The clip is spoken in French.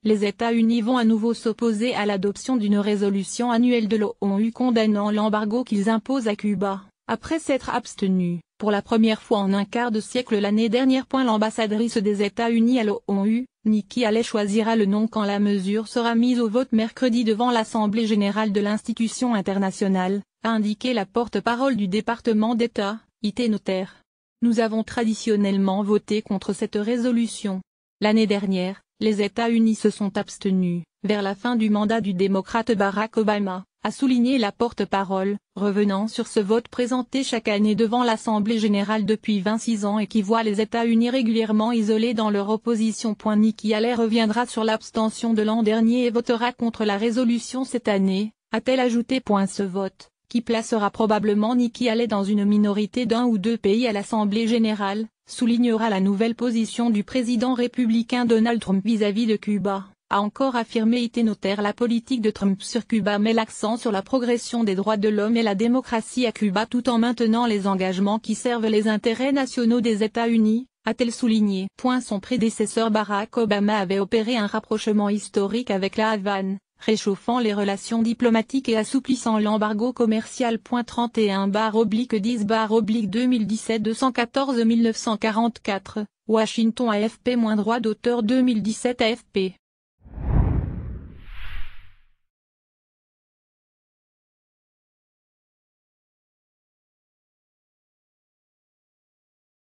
les États-Unis vont à nouveau s'opposer à l'adoption d'une résolution annuelle de l'ONU condamnant l'embargo qu'ils imposent à Cuba, après s'être abstenus, pour la première fois en un quart de siècle l'année dernière. L'ambassadrice des États-Unis à l'ONU, Nikki Haley, choisira le nom quand la mesure sera mise au vote mercredi devant l'Assemblée générale de l'institution internationale, a indiqué la porte-parole du département d'État, IT Notaire. Nous avons traditionnellement voté contre cette résolution. L'année dernière, les États-Unis se sont abstenus, vers la fin du mandat du démocrate Barack Obama, a souligné la porte-parole, revenant sur ce vote présenté chaque année devant l'Assemblée générale depuis 26 ans et qui voit les États-Unis régulièrement isolés dans leur opposition. Nikki Haley reviendra sur l'abstention de l'an dernier et votera contre la résolution cette année, a-t-elle ajouté. Ce vote, qui placera probablement Nikki Haley dans une minorité d'un ou deux pays à l'Assemblée générale, soulignera la nouvelle position du président républicain Donald Trump vis-à-vis de Cuba, a encore affirmé IT Notaire. La politique de Trump sur Cuba met l'accent sur la progression des droits de l'homme et la démocratie à Cuba tout en maintenant les engagements qui servent les intérêts nationaux des États-Unis, a-t-elle souligné. Son prédécesseur Barack Obama avait opéré un rapprochement historique avec la Havane, réchauffant les relations diplomatiques et assouplissant l'embargo commercial. 31-10-2017 214 1944, Washington AFP- droit d'auteur 2017 AFP